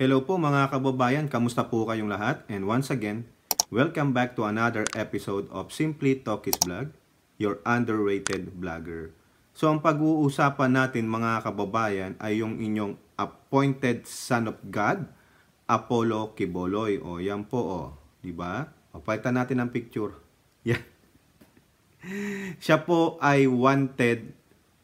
Hello po mga kababayan, kamusta po kayong lahat? And once again, welcome back to another episode of Simply Talkies Vlog, your underrated vlogger. So ang pag-uusapan natin mga kababayan ay yung inyong appointed son of God, Apollo Quiboloy. O yan po di ba? Papalitan natin ang picture. Yan. Siya po ay wanted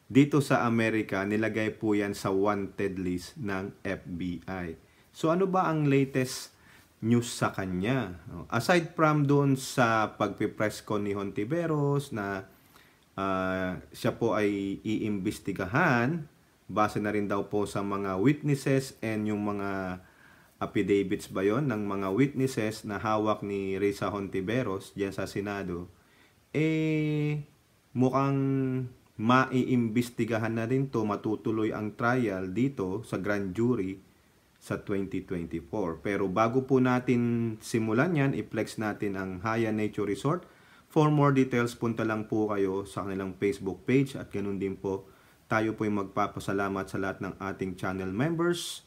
dito sa Amerika, nilagay po yan sa wanted list ng FBI. So ano ba ang latest news sa kanya? Aside from doon sa pagpipress con ni Hontiveros na siya po ay iimbestigahan, base na rin daw po sa mga witnesses and yung mga affidavits ba yon ng mga witnesses na hawak ni Risa Hontiveros diyan sa Senado, mukhang maiimbestigahan na rin to, matutuloy ang trial dito sa grand jury sa 2024. Pero bago po natin simulan yan, i-flex natin ang Haya Nature Resort. For more details, punta lang po kayo sa kanilang Facebook page at ganun din po, tayo po yung magpapasalamat sa lahat ng ating channel members,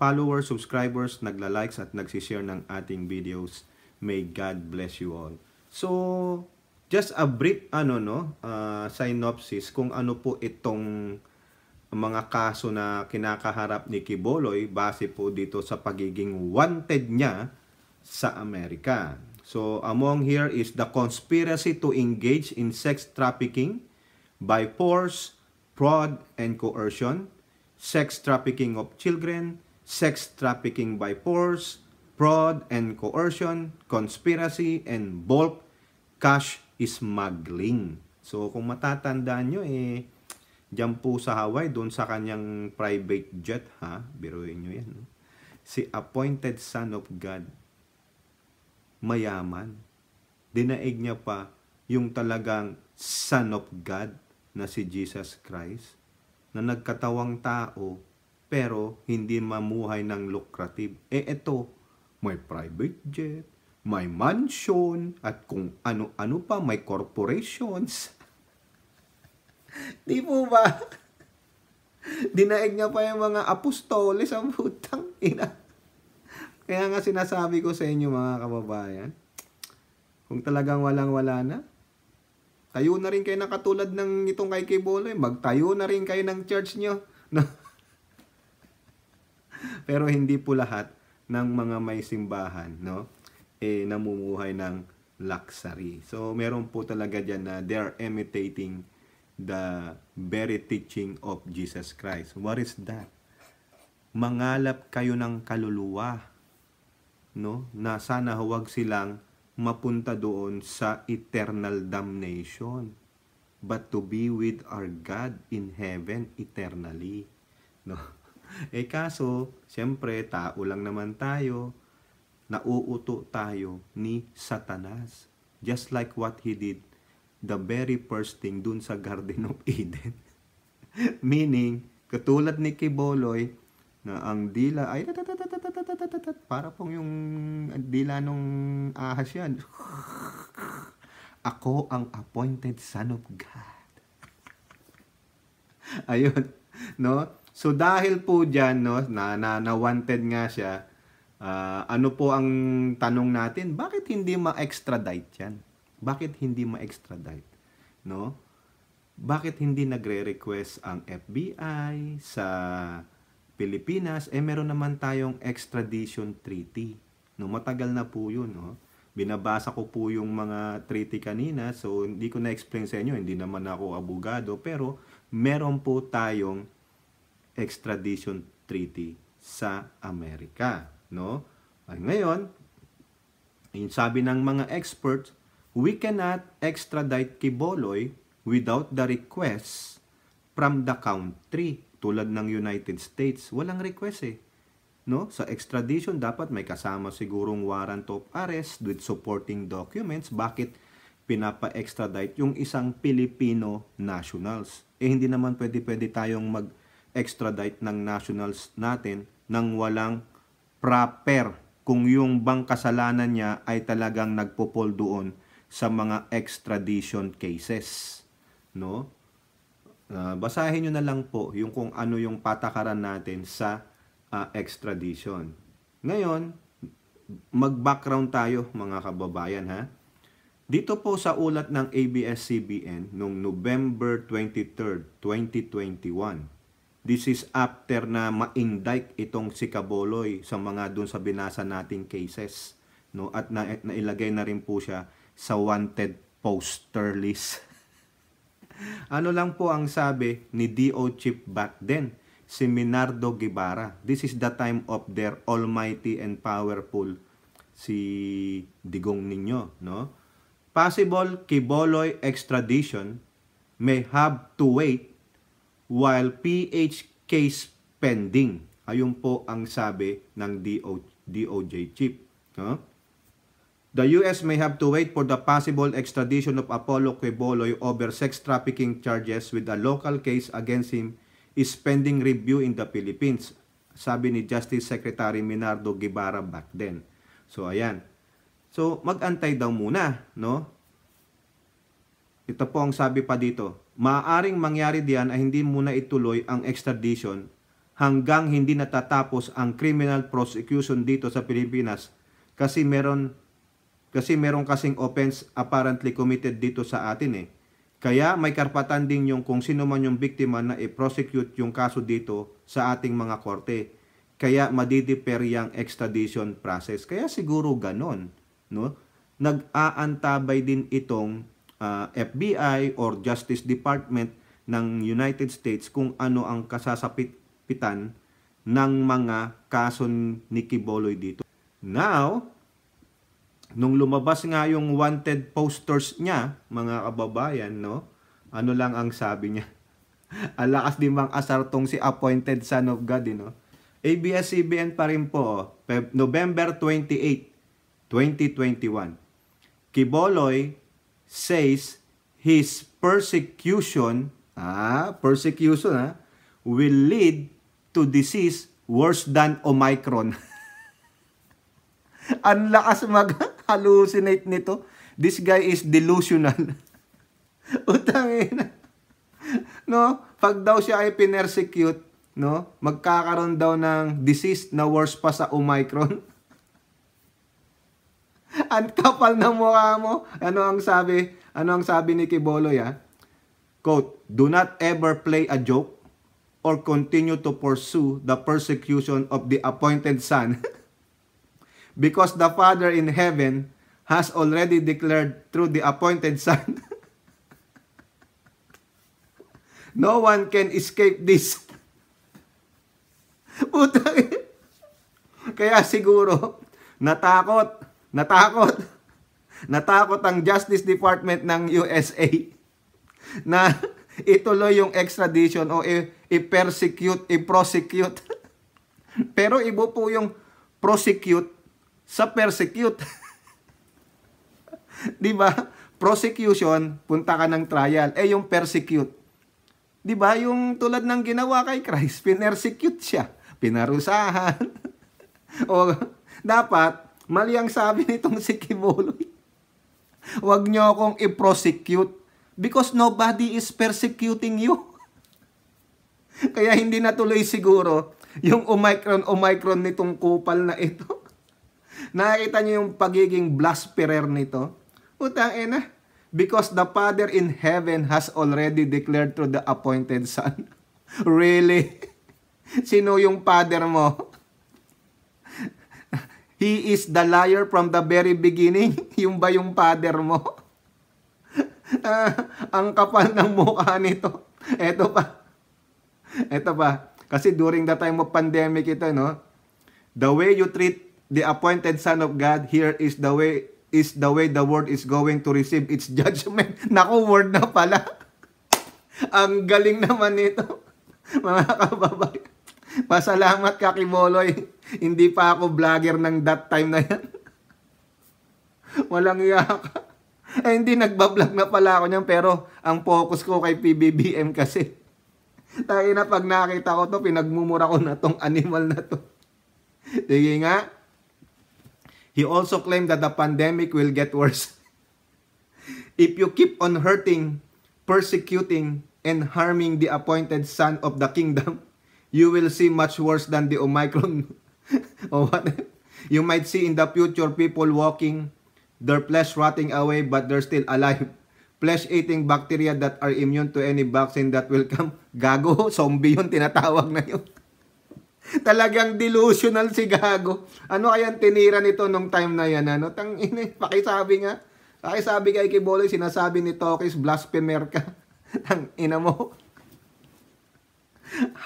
followers, subscribers, nagla-likes at nagsishare ng ating videos. May God bless you all. So, just a brief synopsis kung ano po itong mga kaso na kinakaharap ni Quiboloy base po dito sa pagiging wanted niya sa Amerika. So among here is the conspiracy to engage in sex trafficking by force, fraud, and coercion, sex trafficking of children, sex trafficking by force, fraud and coercion, conspiracy, and bulk cash smuggling. So kung matatandaan nyo, diyan po sa Hawaii, doon sa kanyang private jet, biruin nyo yan. No? Si appointed son of God, mayaman. Dinaig niya pa yung talagang son of God na si Jesus Christ, na nagkatawang tao, pero hindi mamuhay ng lucrative. Eto, may private jet, may mansion, at kung ano-ano pa, may corporations. Di po ba? Dinaig niya pa yung mga apostoles ang putang ina. Kaya nga sinasabi ko sa inyo mga kababayan, kung talagang walang-wala na, tayo na rin kayo na katulad ng itong kay Quiboloy, magtayo na rin kayo ng church nyo. No? Pero hindi po lahat ng mga may simbahan, no? Namumuhay ng luxury. So, meron po talaga dyan na they are imitating the very teaching of Jesus Christ. What is that? Mangalap kayo ng kaluluwa, no? Na sana huwag silang mapunta doon sa eternal damnation, but to be with our God in heaven eternally, no? Kaso, siyempre, tao lang naman tayo, nauuto tayo ni Satanas. Just like what he did the very first thing dun sa Garden of Eden. Meaning, katulad ni Quiboloy, na ang dila ay para pong yung dila nung ahas yan. Ako ang appointed son of God. Ayun, no? So dahil po dyan, no, na wanted nga siya, ano po ang tanong natin? Bakit hindi ma-extradite yan? Bakit hindi ma-extradite? No? Bakit hindi nagre-request ang FBI sa Pilipinas? Meron naman tayong extradition treaty. No, matagal na po 'yun, no? Binabasa ko po yung mga treaty kanina, so hindi ko na-explain sa inyo, hindi naman ako abogado, pero meron po tayong extradition treaty sa Amerika, no? Ay ngayon, yung sabi ng mga experts, we cannot extradite Quiboloy without the request from the country. Tulad ng United States, walang request no? Sa extradition, dapat may kasama sigurong warrant of arrest with supporting documents. Bakit pinapa-extradite yung isang Filipino nationals? Hindi naman pwede tayong mag-extradite ng nationals natin nang walang proper, kung yung bang kasalanan niya ay talagang nagpupol doon sa mga extradition cases, no? Basahin nyo na lang po yung kung ano yung patakaran natin sa extradition. Ngayon, mag-background tayo mga kababayan ha. Dito po sa ulat ng ABS-CBN noong November 23, 2021. This is after na ma-indict itong si Quiboloy sa mga dun sa binasa nating cases, no? At nailagay na rin po siya sa wanted poster list. Ano lang po ang sabi ni DO Chief back then, si Minardo Guevara. This is the time of their almighty and powerful si Digong Niño, no? Possible Quiboloy extradition may have to wait while PH case pending. Ayun po ang sabi ng DOJ chief. No? The US may have to wait for the possible extradition of Apollo Quiboloy over sex trafficking charges with a local case against him is pending review in the Philippines. Sabi ni Justice Secretary Minardo Guevara back then. So, ayan. So, mag-antay daw muna, no? Ito po ang sabi pa dito. Maaaring mangyari diyan ay hindi muna ituloy ang extradition hanggang hindi natatapos ang criminal prosecution dito sa Pilipinas kasi meron kasing offense apparently committed dito sa atin eh. Kaya may karapatan din yung kung sino man yung biktima na i-prosecute yung kaso dito sa ating mga korte. Kaya madidefer yung extradition process. Kaya siguro ganon, no? Nag-aantabay din itong FBI or Justice Department ng United States kung ano ang kasasapitan ng mga kaso ni Quiboloy dito. Now, nung lumabas nga yung wanted posters niya, mga kababayan, no? Ano lang ang sabi niya? Alakas din bang asar tong si appointed son of God, no? ABS-CBN pa rin po, November 28, 2021. Quiboloy says his persecution will lead to disease worse than Omicron. Ang lakas mag-hallucinate nito. This guy is delusional. Utangina. No, pag daw siya ay pinersecute, no, magkakaroon daw ng disease na worse pa sa Omicron. Ang kapal ng mukha mo. Ano ang sabi ni Quiboloy, ha? Quote, "Do not ever play a joke or continue to pursue the persecution of the appointed son because the Father in heaven has already declared through the appointed son no one can escape this." Putang. Kaya siguro natakot ang Justice Department ng USA na ituloy yung extradition o i-prosecute. Pero iba po yung prosecute sa persecute. Di ba? Prosecution, punta ka ng trial. Yung persecute. Di ba? Yung tulad ng ginawa kay Christ, pinersecute siya. Pinarusahan. O dapat, mali ang sabi nitong si Quiboloy. Huwag nyo akong i-prosecute because nobody is persecuting you. Kaya hindi natuloy siguro yung Omicron nitong kupal na ito. Nakita nyo yung pagiging blasphemer nito? Utangina. Because the Father in heaven has already declared through the appointed Son. Really? Sino yung Father mo? He is the liar from the very beginning. Yung ba yung father mo? Ang kapal ng mukha nito. Ito pa. Kasi during the time of pandemic ito, no? The way you treat the appointed Son of God here is the way the world is going to receive its judgment. Naku, word na pala. Ang galing naman nito. Mga kababayan. Pasalamat ka, Quiboloy. Hindi pa ako vlogger ng that time na yan. Walang iya ka. Hindi, nagbablog na pala ako niyan, pero ang focus ko kay PBBM kasi. Tayo na pag nakita ko to, pinagmumura ko na tong animal na to. Sige nga. He also claimed that the pandemic will get worse. If you keep on hurting, persecuting, and harming the appointed Son of the kingdom, you will see much worse than the Omicron. Or what? You might see in the future people walking, their flesh rotting away, but they're still alive. Flesh-eating bacteria that are immune to any vaccine that will come. Gago, zombie yun, tinatawag na yun. Talagang delusional si Gago. Ano kayang tinira nito nung time na yan? Ano? Pakisabi nga. Pakisabi kay Kiboloy, sinasabi ni Tokis, blasphemer ka. Tangina mo.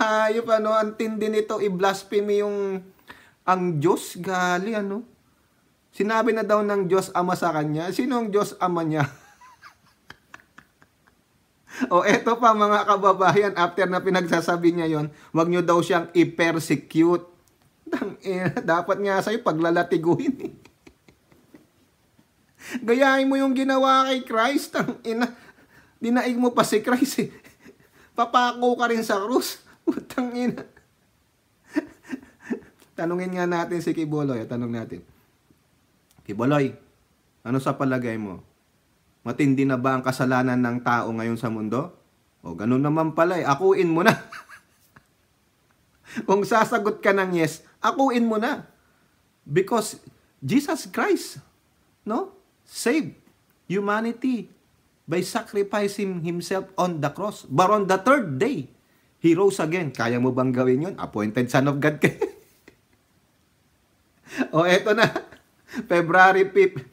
Hayop, ano, ang tindi nito, i-blasphemy yung ang Diyos, gali, ano. Sinabi na daw ng Diyos Ama sa kanya. Sino ang Diyos Ama niya? O eto pa mga kababayan, after na pinagsasabi niya yon, wag nyo daw siyang i-persecute. Dapat nga sa'yo paglalatiguin. Gayahin mo yung ginawa kay Christ. Dinaig mo pa si Christ. Papako ka rin sa krus. Putang ina. Tanungin nga natin si Kiboloy. Tanong natin. Kiboloy, ano sa palagay mo? Matindi na ba ang kasalanan ng tao ngayon sa mundo? O ganun naman pala eh. Akuin mo na. Kung sasagot ka ng yes, akuin mo na. Because Jesus Christ, no, saved humanity by sacrificing Himself on the cross. But on the third day, He rose again. Kaya mo bang gawin yun? Appointed Son of God ka. O eto na. February 5th.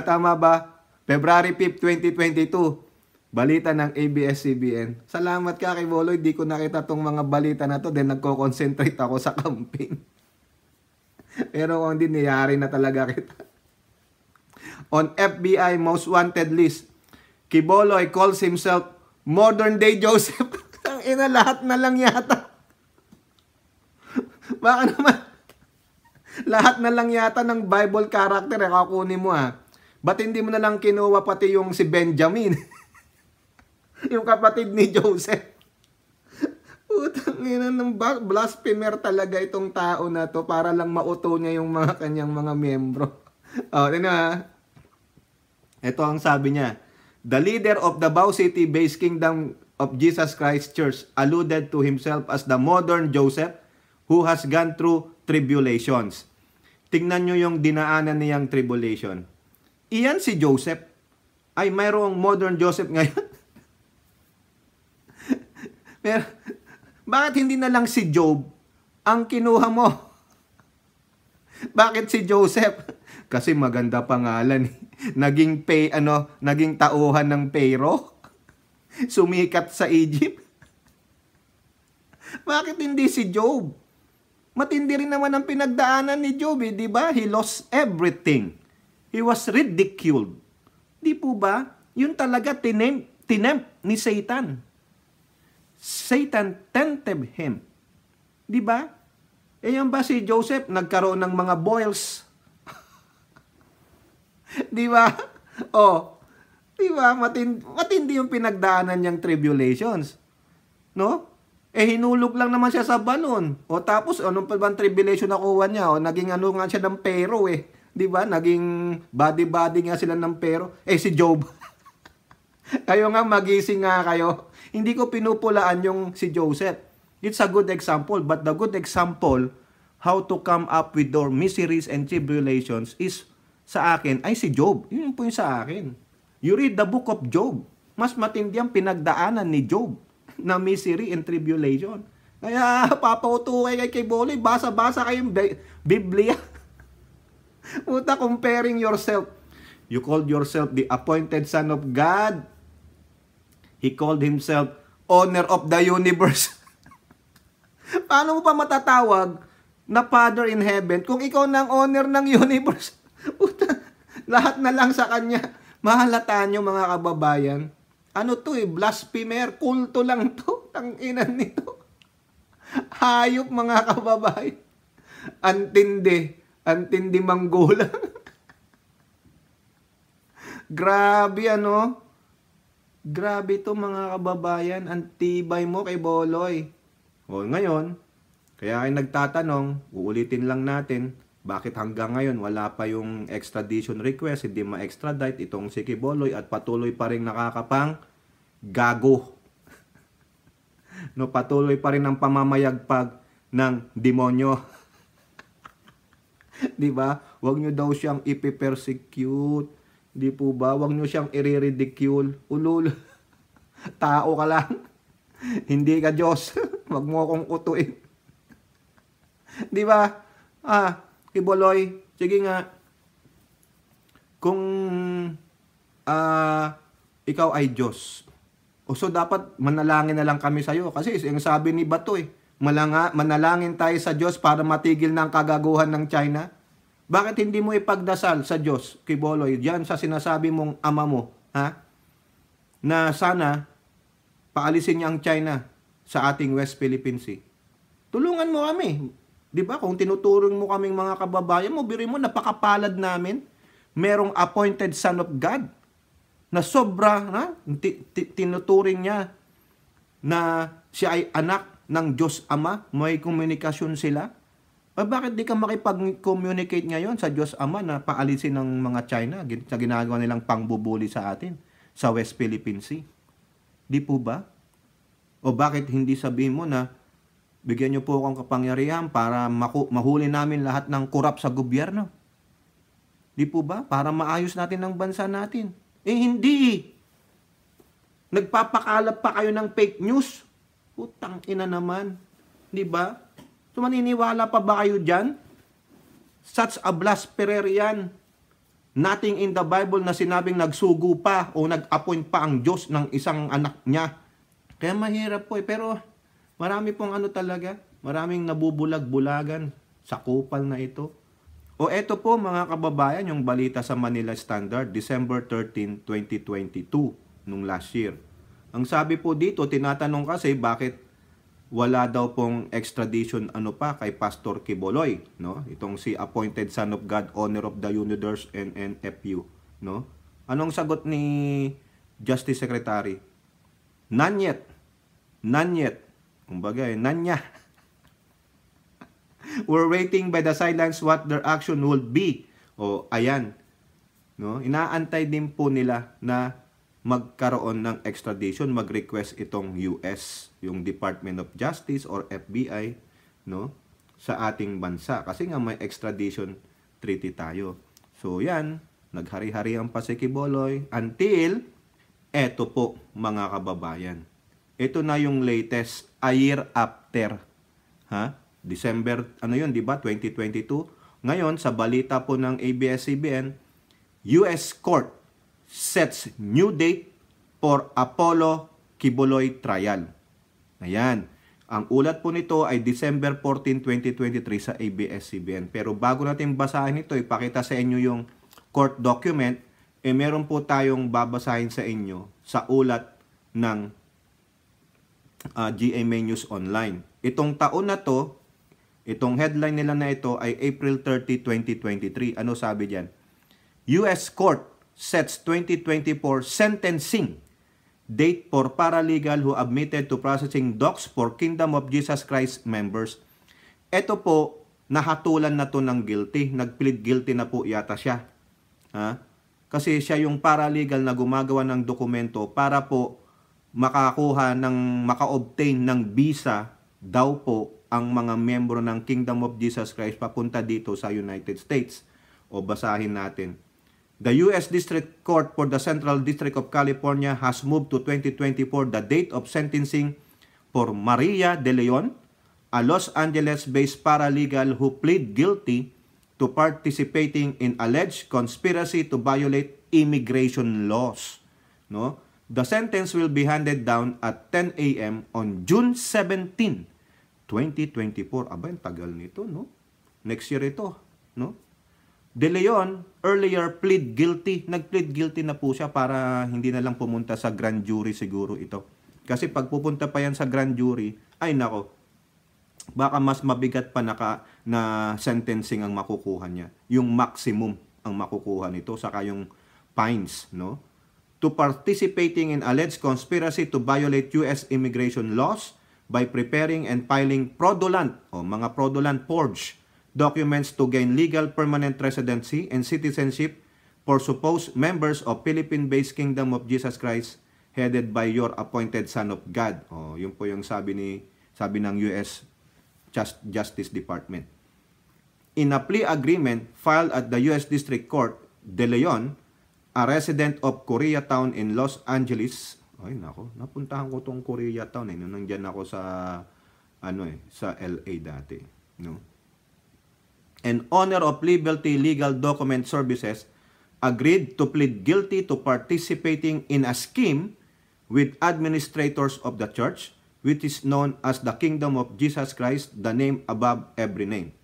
Tama ba? February 5, 2022, balita ng ABS-CBN. Salamat ka kay Boloy, di ko nakita tong mga balita na to, then nagko-concentrate ako sa campaign. Pero kung hindi, niyari na talaga kita. On FBI Most Wanted list, Kiboloy calls himself modern day Joseph. Ang ina, lahat na lang yata. Baka naman, lahat na lang yata ng Bible character, kakunin mo ha. Ba't hindi mo na lang kinuha pati yung si Benjamin? Yung kapatid ni Joseph. Putang ina ng blasphemer talaga itong tao na to para lang mauto niya yung mga kanyang mga miyembro. O, tina. Ito ang sabi niya. The leader of the Bao City-based Kingdom of Jesus Christ Church alluded to himself as the modern Joseph who has gone through tribulations. Tingnan nyo yung dinaanan niyang tribulation. Iyan si Joseph. Ay, mayroong modern Joseph ngayon. Pero, bakit hindi na lang si Job ang kinuha mo? Bakit si Joseph? Kasi maganda pangalan. Naging tauhan ng Pharaoh. Sumikat sa Egypt. Bakit hindi si Job? Matindi rin naman ang pinagdaanan ni Job, eh, di ba? He lost everything. He was ridiculed. Di po ba? Yun talaga tinempt ni Satan. Satan tempted him. Di ba? Eh yan ba si Joseph nagkaroon ng mga boils? Di ba? Oh, di ba? Matindi yung pinagdaanan niyang tribulations. No? Eh hinulog lang naman siya sa balon. O tapos anong pa bang tribulation nakuha niya? O naging ano nga siya ng Pharaoh eh. Di ba? Naging body-body nga sila ng Pharaoh. Eh si Job. Kayo nga magising nga kayo. Hindi ko pinupulaan yung si Joseph. It's a good example. But the good example, how to come up with your miseries and tribulations is sa akin ay si Job. Yun po yung sa akin. You read the book of Job. Mas matindi ang pinagdaanan ni Job na misery and tribulation. Kaya papautuway kay Boloy. Basa-basa kayong Biblia. Puta, comparing yourself. You called yourself the appointed Son of God. He called himself owner of the universe. Paano mo pa matatawag na Father in heaven kung ikaw na ang owner ng universe? Puta, lahat na lang sa kanya. Mahalataan nyo mga kababayan. Ano to eh, blasphemer, kulto lang to. Tanginan nito. Hayop mga kababayan. Antindi manggola. Grabe ano. Grabe to mga kababayan. Antibay mo kay Boloy. O ngayon, kaya ay nagtatanong, uulitin lang natin, bakit hanggang ngayon wala pa yung extradition request, hindi ma-extradite itong si Kiboloy at patuloy pa rin nakakapang gago. No, patuloy pa rin ang pamamayagpag ng demonyo. 'Di ba? Huwag nyo daw siyang ipe-persecute. 'Di po ba? Huwag nyo siyang i-ridicule. Ulul. Tao ka lang. Hindi ka Diyos. Huwag mo akong utuin. 'Di ba? Kiboloy, sige nga. Kung ikaw ay Diyos, so dapat manalangin na lang kami sa iyo. Kasi yung sabi ni Bato manalangin tayo sa Diyos para matigil ng kagaguhan ng China. Bakit hindi mo ipagdasal sa Diyos, Kiboloy, diyan sa sinasabi mong ama mo, na sana paalisin niya ang China sa ating West Philippine Sea? Tulungan mo kami. 'Di ba? Kung tinuturing mo kaming mga kababayan mo, biri mo napakapalad namin. Merong appointed son of God na sobra, tinuturing niya na siya ay anak ng Diyos Ama, may komunikasyon sila. Bakit di ka makipag-communicate ngayon sa Diyos Ama na paalisin ng mga China sa ginagawa nilang pangbubuli sa atin sa West Philippine Sea? Di po ba? O bakit hindi sabihin mo na bigyan niyo po akong kapangyarihan para mahuli namin lahat ng korap sa gobyerno? Di po ba? Para maayos natin ang bansa natin. Hindi. Nagpapakalap pa kayo ng fake news. Putang ina naman. Di ba? So maniniwala pa ba kayo dyan? Such a blasphemy yan. Nothing in the Bible na sinabing nagsugo pa o nag-appoint pa ang Diyos ng isang anak niya. Kaya mahirap po Pero marami pong talaga. Maraming nabubulag-bulagan sa kupal na ito. O eto po mga kababayan, yung balita sa Manila Standard, December 13, 2022, nung last year. Ang sabi po dito, tinatanong kasi bakit wala daw pong extradition kay Pastor Quiboloy, no? Itong si Appointed Son of God, Honor of the Universe, NNFU, no? Anong sagot ni Justice Secretary? None yet. None yet. Kumbaga, nanya. We're waiting by the sidelines what their action will be. O, ayan. No? Inaantay din po nila na magkaroon ng extradition, mag-request itong US, yung Department of Justice or FBI, no? Sa ating bansa. Kasi nga may extradition treaty tayo. So, yan. Naghari-harihan pa si Quiboloy until eto po, mga kababayan. Ito na yung latest, a year after. December, di ba? 2022. Ngayon, sa balita po ng ABS-CBN, US Court sets new date for Apollo Quiboloy trial. Ayan. Ang ulat po nito ay December 14, 2023 sa ABS-CBN. Pero bago natin basahin ito, ipakita sa inyo yung court document, meron po tayong babasahin sa inyo sa ulat ng GMA News Online. Itong taon na to, itong headline nila na ito ay April 30, 2023. Ano sabi diyan? US Court sets 2024 sentencing date for paralegal who admitted to processing docs for Kingdom of Jesus Christ members. Ito po, nahatulan na to ng guilty. Nag-plead guilty na po yata siya. Kasi siya yung paralegal na gumagawa ng dokumento para po maka-obtain ng visa daw po ang mga miyembro ng Kingdom of Jesus Christ papunta dito sa United States. O basahin natin. The U.S. District Court for the Central District of California has moved to 2024 the date of sentencing for Maria De Leon, a Los Angeles-based paralegal who plead guilty to participating in alleged conspiracy to violate immigration laws. No? The sentence will be handed down at 10 a.m. on June 17, 2024. Abay, tagal nito, no? Next year ito, no? De Leon earlier plead guilty. Nag-plead guilty na po siya para hindi na lang pumunta sa grand jury siguro ito. Kasi pag pupunta pa yan sa grand jury, ay nako, baka mas mabigat pa na sentencing ang makukuha niya. Yung maximum ang makukuha nito, saka yung fines, no? To participating in alleged conspiracy to violate U.S. immigration laws by preparing and filing fraudulent o mga fraudulent forged documents to gain legal permanent residency and citizenship for supposed members of Philippine-based Kingdom of Jesus Christ headed by your appointed Son of God. Yun po yung sabi ng US Justice Department. In a plea agreement filed at the US District Court, De Leon, a resident of Koreatown in Los Angeles, napuntahan ko tong Koreatown nung nandiyan ako sa sa LA dati, no? And owner of Liberty Legal Document Services agreed to plead guilty to participating in a scheme with administrators of the church, which is known as the Kingdom of Jesus Christ, the name above every name.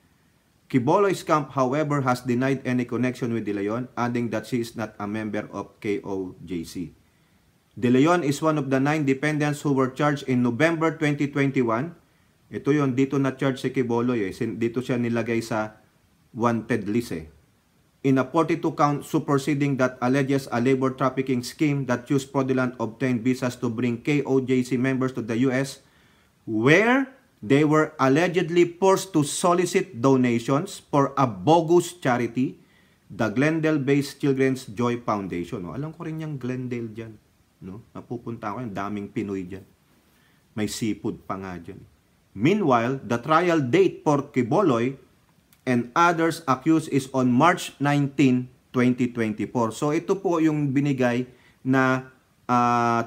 Quiboloy's camp, however, has denied any connection with De Leon, adding that she is not a member of KOJC. De Leon is one of the 9 defendants who were charged in November 2021. Ito yun, dito na charge si Quiboloy. Dito siya nilagay sa wanted list. In a 42-count superseding that alleges a labor trafficking scheme that used fraudulent obtained visas to bring KOJC members to the US, where they were allegedly forced to solicit donations for a bogus charity, the Glendale-based Children's Joy Foundation. Alam ko rin yung Glendale dyan. No? Napupunta ako, yung daming Pinoy dyan. May seafood pa nga dyan. Meanwhile, the trial date for Quiboloy and others accused is on March 19, 2024. So ito po yung binigay na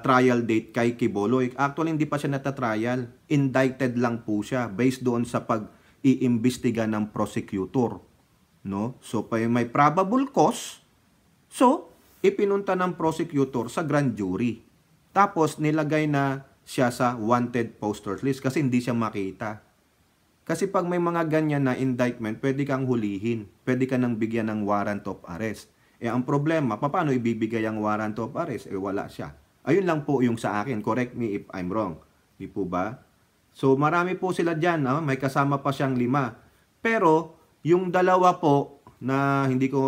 trial date kay Quiboloy. Actually, hindi pa siya natatrial. Indicted lang po siya based doon sa pag-iimbestiga ng prosecutor. No? So may probable cause. So, ipinunta ng prosecutor sa grand jury. Tapos nilagay na siya sa wanted posters list kasi hindi siya makita. Kasi pag may mga ganyan na indictment, pwede kang hulihin. Pwede ka nang bigyan ng warrant of arrest. Ang problema, paano ibibigay ang warrant of arrest? Wala siya. Ayun lang po yung sa akin. Correct me if I'm wrong. Di po ba? So marami po sila dyan. May kasama pa siyang 5. Pero yung dalawa po na hindi ko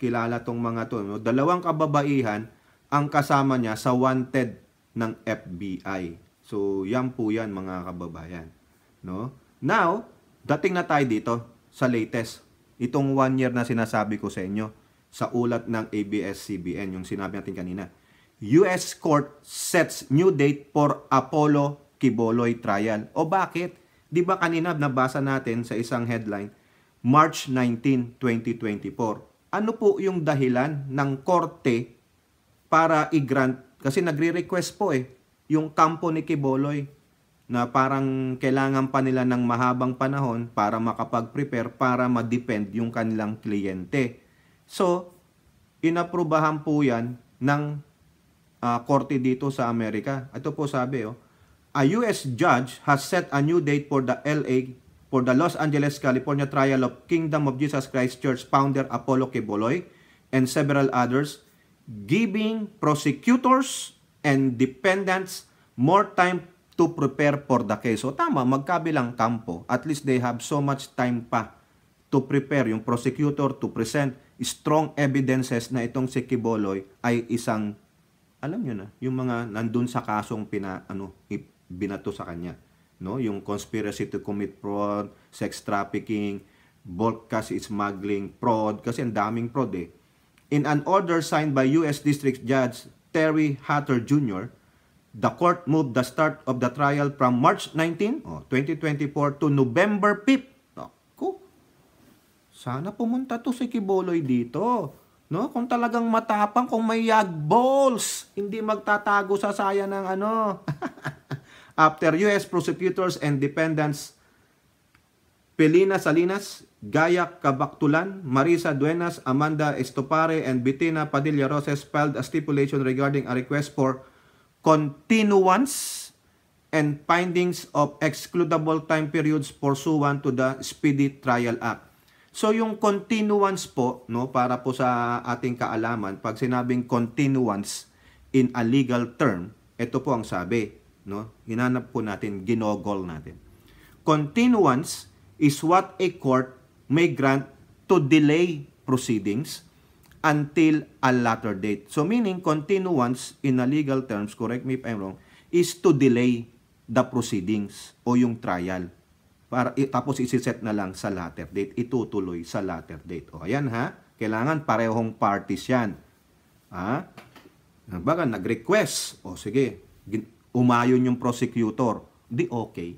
kilala tong mga to, no? 2 kababaihan ang kasama niya sa wanted ng FBI. So, yan po yan mga kababayan. No? Now, dating na tayo dito sa latest. Itong 1 year na sinasabi ko sa inyo sa ulat ng ABS-CBN, yung sinabi natin kanina. US Court sets new date for Apollo Quiboloy trial. O bakit? Di ba kanina nabasa natin sa isang headline, March 19, 2024. Ano po yung dahilan ng korte para i-grant? Kasi nagre-request po yung kampo ni Quiboloy na parang kailangan pa nila ng mahabang panahon para makapag-prepare para ma-defend yung kanilang kliyente. So, inaprubahan po yan ng korte dito sa Amerika. Ito po sabi, a US judge has set a new date for the Los Angeles, California trial of Kingdom of Jesus Christ Church founder Apollo Quiboloy and several others, giving prosecutors and defendants more time to prepare for the case. So tama, magkabilang kampo. At least they have so much time pa to prepare yung prosecutor to present strong evidences na itong si Quiboloy ay isang, alam nyo na, yung mga nandun sa kasong binato sa kanya. No? Yung conspiracy to commit fraud, sex trafficking, bulk cash smuggling, fraud, kasi ang daming fraud In an order signed by U.S. District Judge Terry Hatter Jr., the court moved the start of the trial from March 19, 2024 to November 5. Ako, sana pumunta to si Quiboloy dito. No? Kung talagang matapang, kung may yag balls, hindi magtatago sa saya ng After U.S. prosecutors and defendants Pelina Salinas, Gaya Cabactulan, Marisa Duenas, Amanda Estopare, and Bettina Padilla Roses filed a stipulation regarding a request for continuance and findings of excludable time periods pursuant to the Speedy Trial Act. So yung continuance po, no, para po sa ating kaalaman, pag sinabing continuance in a legal term, ito po ang sabi, no? Hinanap po natin, ginogol natin. Continuance is what a court may grant to delay proceedings until a later date. So meaning continuance in a legal terms, correct me if I'm wrong, is to delay the proceedings o yung trial. Tapos isi-set na lang sa latter date, itutuloy sa latter date. O ayan ha, kailangan parehong parties yan. Ha? Baka nag-request, o sige, umayon yung prosecutor, di okay.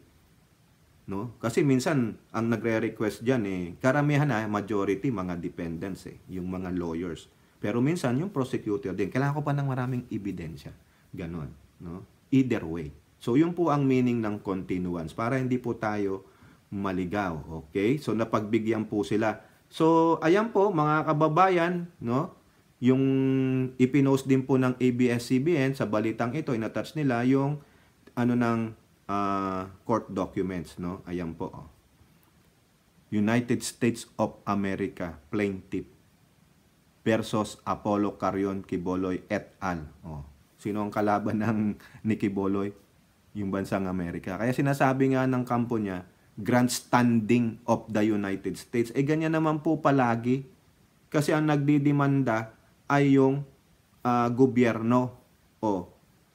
No? Kasi minsan, ang nagre-request dyan, karamihan na, majority, mga dependents, yung mga lawyers. Pero minsan, yung prosecutor din, kailangan ko pa ng maraming ebidensya. Ganon. No? Either way. So, yun po ang meaning ng continuance, para hindi po tayo maligaw. Okay? So, napagbigyan po sila. So, ayan po, mga kababayan, no? Yung ipinost din po ng ABS-CBN sa balitang ito, inatouch nila yung ng court documents, no? Ayan po. United States of America plaintiff versus Apollo Carrion Quiboloy et al. Sino ang kalaban ni Quiboloy? Yung bansang Amerika. Kaya sinasabi nga ng kampo niya, grandstanding of the United States. Ganyan naman po palagi. Kasi ang nagdidemanda ay yung gobyerno.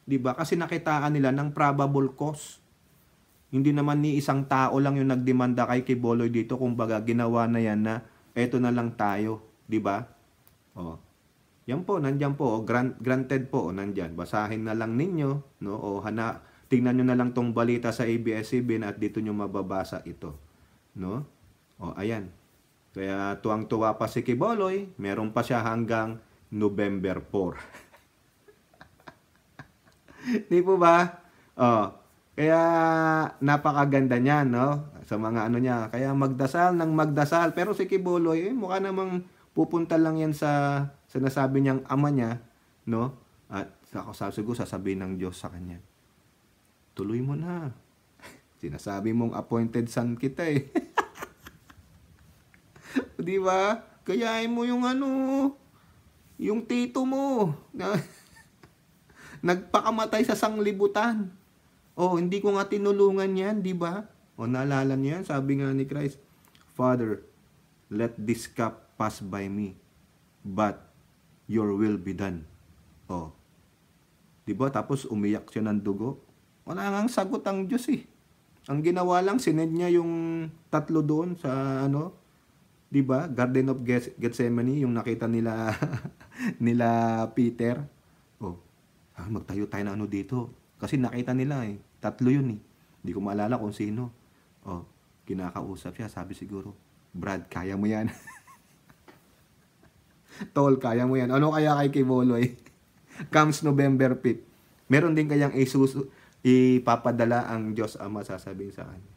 Di ba? Kasi nakitaan nila ng probable cause. Hindi naman ni isang tao lang yung nagdemanda kay Quiboloy dito. Kumbaga, ginawa na yan na eto na lang tayo. Di ba? Yan po, nandyan po. Granted po, nandyan. Basahin na lang ninyo. No? Tingnan nyo na lang tong balita sa ABS-CBN at dito nyo mababasa ito. No? Ayan. Kaya tuwang-tuwa pa si Quiboloy. Meron pa siya hanggang November 4. Di po ba? Kaya napakaganda niya, no? Sa mga niya. Kaya magdasal ng magdasal. Pero si Quiboloy, mukha namang pupunta lang yan sa nasabi niyang ama niya, no? At siguro sasabihin ng Diyos sa kanya, tuloy mo na. Sinasabi mong appointed son kita Di ba? Kayain mo yung yung tito mo na nagpakamatay sa sanglibutan. Hindi ko nga tinulungan yan, di ba? Naalala niyo yan? Sabi nga ni Christ, Father, let this cup pass by me, but your will be done. Di ba? Tapos umiyak siya ng dugo. Wala nga sagot ang Diyos Ang ginawa lang, sinend niya yung 3 doon sa di ba? Garden of Gethsemane, yung nakita nila nila Peter. Magtayo tayo na dito. Kasi nakita nila 3 yun Hindi ko maalala kung sino. Kinakausap siya, sabi siguro, Brad, kaya mo yan. Tol, kaya mo yan. Ano kaya kay Quiboloy? Comes November 5th. Meron din kayang ipapadala ang Diyos Ama, sasabihin sa kanya.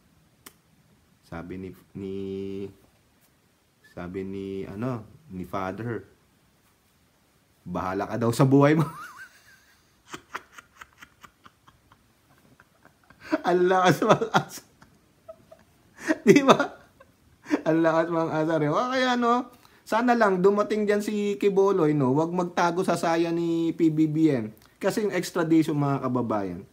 Sabi ni Father, bahala ka daw sa buhay mo. Ang lakas mga asar. Di ba? Ang lakas mga asar. Kaya sana lang dumating dyan si Quiboloy, wag magtago sa saya ni PBBM. Kasi yung extradition, mga kababayan,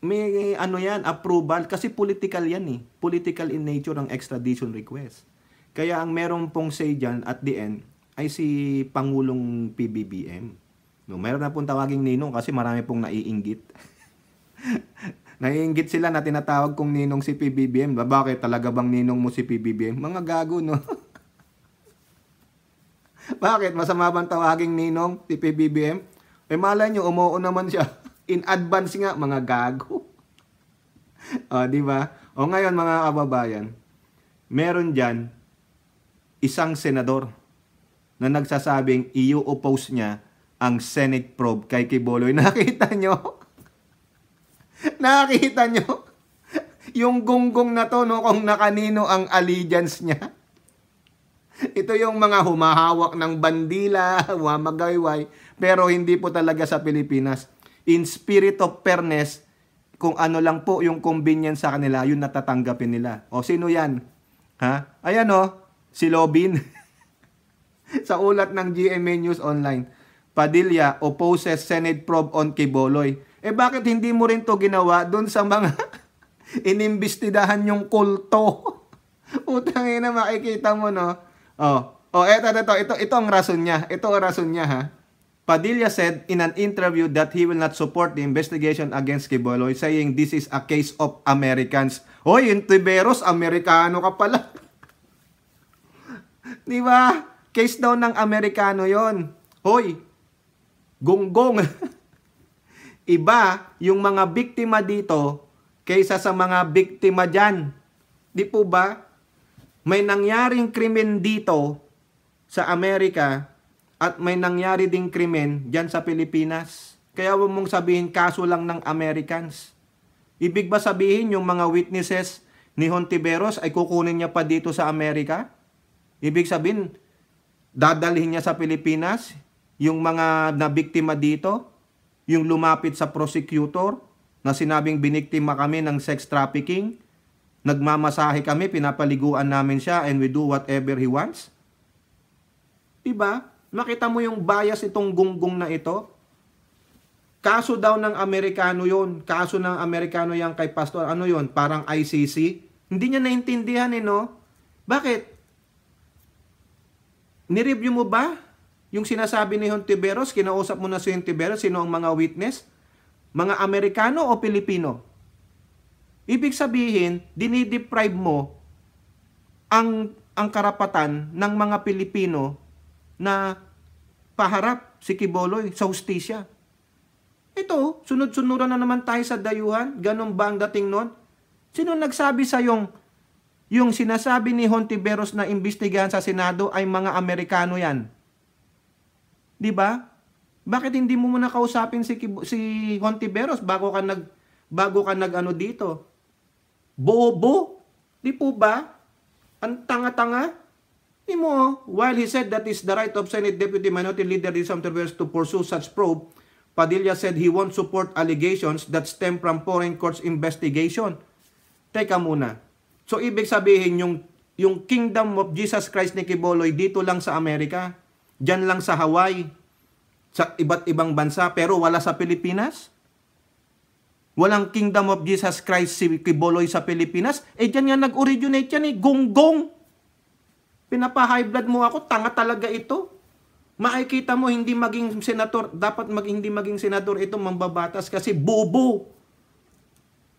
may yan, approval. Kasi political yan Political in nature ang extradition request. Kaya ang merong pong say dyan at the end ay si Pangulong PBBM. Meron na pong tawaging ninong kasi marami pong naiinggit. Naiinggit sila na tinatawag kong ninong si PBBM. Bakit? Talaga bang ninong mo si PBBM? Mga gago, Bakit? Masama bang tawaging ninong si PBBM? Malay nyo, umuo naman siya. In advance nga, mga gago. Di ba? Ngayon, mga kababayan, meron dyan isang senador na nagsasabing i-oppose niya ang Senate probe kay Quiboloy. Nakita nyo? Nakita nyo? Yung gunggong na to, kung nakanino ang allegiance niya. Ito yung mga humahawak ng bandila, humamagayway, pero hindi po talaga sa Pilipinas. In spirit of fairness, kung ano lang po yung convenience sa kanila, yun natatanggapin nila. Sino yan? Ayan si Lobin. Sa ulat ng GMA News Online, Padilla opposes Senate probe on Quiboloy. Bakit hindi mo rin to ginawa doon sa mga inimbestidahan yung kulto? Utang ina, makikita mo ito ang rason niya. Ito ang rason niya Padilla said in an interview that he will not support the investigation against Quiboloy, saying this is a case of Americans. Yung Tiberos, Amerikano ka pala. Di ba? Case daw ng Amerikano yon. Gonggong. Iba yung mga biktima dito kaysa sa mga biktima dyan. Di po ba? May nangyaring krimen dito sa Amerika at may nangyari ding krimen dyan sa Pilipinas. Kaya huwag mong sabihin kaso lang ng Americans. Ibig ba sabihin yung mga witnesses ni Hontiveros ay kukunin niya pa dito sa Amerika? Ibig sabihin, dadalhin niya sa Pilipinas yung mga nabiktima dito, yung lumapit sa prosecutor na sinabing biniktima kami ng sex trafficking, nagmamasahe kami, pinapaliguan namin siya and we do whatever he wants? Diba? Makita mo yung bias itong gunggong na ito? Kaso daw ng Amerikano yon, kaso ng Amerikano yan kay Pastor, ano yon, parang ICC. Hindi niya naintindihan no? Bakit? Nireview mo ba yung sinasabi ni Hontiveros? Kinausap mo na si Hontiveros, sino ang mga witness? Mga Amerikano o Pilipino? Ibig sabihin, dinideprive mo ang karapatan ng mga Pilipino na paharap si Quiboloy sa hustisya. Ito, sunod-sunuran na naman tayo sa dayuhan. Ganon ba ang dating nun? Sino nagsabi sa yung sinasabi ni Hontiveros na imbestigahan sa Senado ay mga Amerikano yan? Di ba? Bakit hindi mo muna kausapin si Hontiveros bago ka nag ano dito? Bobo? Di po ba? Ang tanga-tanga? Di mo, while he said that is the right of Senate Deputy Minority Leader Hontiveros to pursue such probe, Padilla said he won't support allegations that stem from foreign courts investigation. Teka muna. So, ibig sabihin, yung Kingdom of Jesus Christ ni Quiboloy dito lang sa Amerika, dyan lang sa Hawaii, sa iba't ibang bansa, pero wala sa Pilipinas? Walang Kingdom of Jesus Christ si Quiboloy sa Pilipinas? Eh, dyan nga nag-originate yan gonggong. Pinapa-high blood mo ako, tanga talaga ito. Makikita mo hindi maging senator, dapat hindi maging senador ito mambabatas kasi bobo.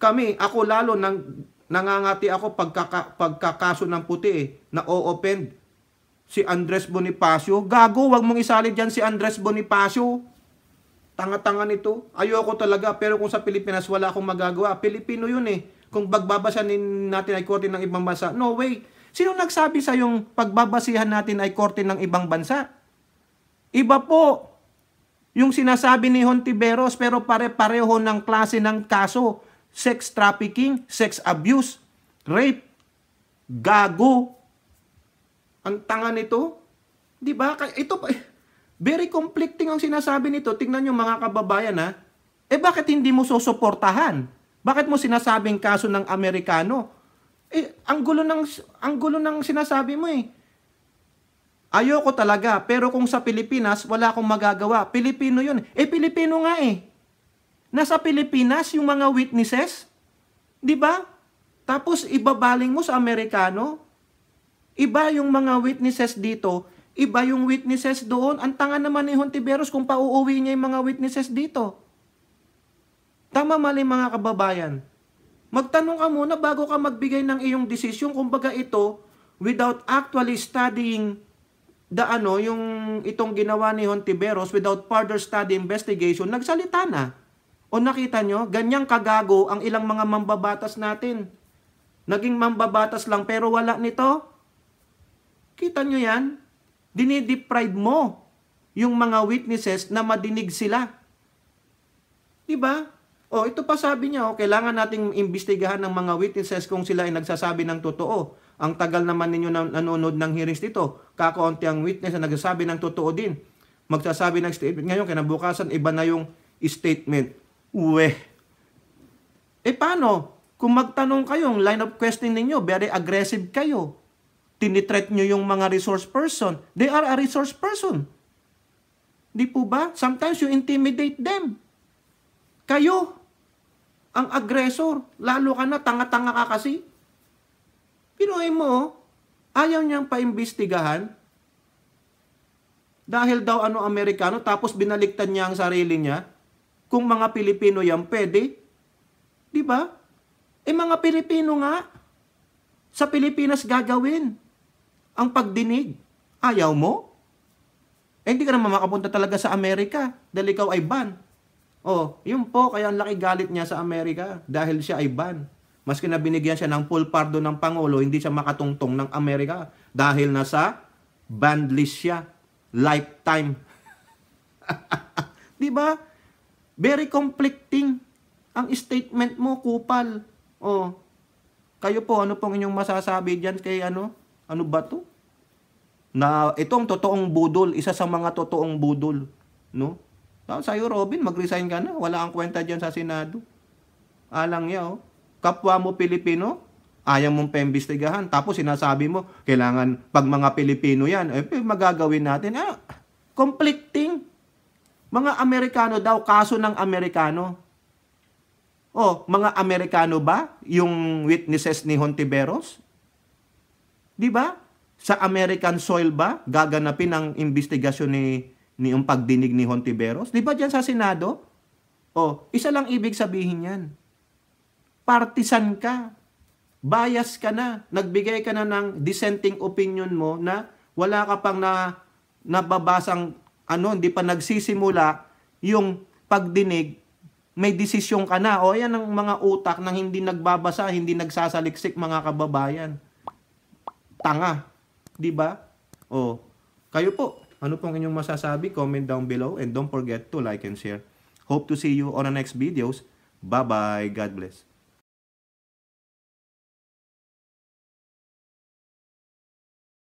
Ako lalo nangangati ako pagkakaso ng puti na o-offend si Andres Bonifacio. Gago, wag mong isali diyan si Andres Bonifacio. Tanga-tanga nito. Ayoko talaga, pero kung sa Pilipinas wala akong magagawa. Pilipino yun Kung pagbabasihan natin ay korte ng ibang bansa, no way. Sino nagsabi sa yung pagbabasihan natin ay korte ng ibang bansa? Iba po yung sinasabi ni Hontiveros, pero pare-pareho ng klase ng kaso. Sex trafficking, sex abuse, rape, gago. Ang tanga nito. Di ba? Ito very conflicting ang sinasabi nito. Tingnan nyo mga kababayan bakit hindi mo susuportahan? Bakit mo sinasabing kaso ng Amerikano? Ang gulo ng sinasabi mo Ayoko talaga, pero kung sa Pilipinas, wala akong magagawa. Pilipino yun. Pilipino nga Nasa Pilipinas, yung mga witnesses, di ba? Tapos, ibabaling mo sa Amerikano. Iba yung mga witnesses dito, iba yung witnesses doon. Ang tanga naman ni Hontiveros kung pauuwi niya yung mga witnesses dito. Tama mali mga kababayan. Magtanong ka muna bago ka magbigay ng iyong desisyon. Kumbaga ito, without actually studying yung itong ginawa ni Hontiveros, without further study investigation, nagsalita na. O nakita nyo, ganyang kagago ang ilang mga mambabatas natin. Naging mambabatas lang pero wala nito. Kita nyo yan? Dinideprive mo yung mga witnesses na madinig sila. Diba? Ito pa sabi niya, kailangan nating imbestigahan ng mga witnesses kung sila ay nagsasabi ng totoo. Ang tagal naman ninyo nanonood ng hearings dito. Kakaunti ang witness na nagsasabi ng totoo din. Magsasabi ng statement. Ngayon, kinabukasan, iba na yung statement. Paano? Kung magtanong kayong line of question ninyo, very aggressive kayo. Tinitreat nyo yung mga resource person. They are a resource person. Di po ba? Sometimes you intimidate them. Kayo, ang aggressor. Lalo ka na, tanga-tanga ka kasi. Pinuhay mo, ayaw niyang paimbestigahan dahil daw Amerikano, tapos binaliktad niya ang sarili niya. Kung mga Pilipino yan, pwede. Di ba? Mga Pilipino nga, sa Pilipinas gagawin ang pagdinig. Ayaw mo? Eh, hindi ka naman makapunta talaga sa Amerika dahil ikaw ay ban. Oh, yun po, kaya ang laki galit niya sa Amerika dahil siya ay ban. Maski na binigyan siya ng full pardon ng Pangulo, hindi siya makatungtong ng Amerika dahil nasa banned list siya. Lifetime. Di ba? Very conflicting ang statement mo, kupal. Oh, kayo po, ano pong inyong masasabi dyan kay ano? Ano ba to? Na itong totoong budol, isa sa mga totoong budol. No? Sa'yo, Robin, mag-resign ka na. Wala kang kwenta dyan sa Senado. Alang niya, oh. Kapwa mo Pilipino, ayaw mong paimbestigahan. Tapos sinasabi mo, kailangan pag mga Pilipino yan, eh, magagawin natin. Conflicting. Mga Amerikano daw, kaso ng Amerikano. Oh, mga Amerikano ba yung witnesses ni Hontiveros? Di ba? Sa American soil ba gaganapin ang investigasyon ni yung pagdinig ni Hontiveros? Di ba diyan sa Senado? Oh, isa lang ibig sabihin yan. Partisan ka. Bias ka na. Nagbigay ka na ng dissenting opinion mo na wala ka pang nababasang hindi pa nagsisimula yung pagdinig, may desisyon ka na. O yan ang mga utak na hindi nagbabasa, hindi nagsasaliksik mga kababayan. Tanga. Di ba? O, kayo po, ano pong inyong masasabi? Comment down below and don't forget to like and share. Hope to see you on the next videos. Bye-bye. God bless.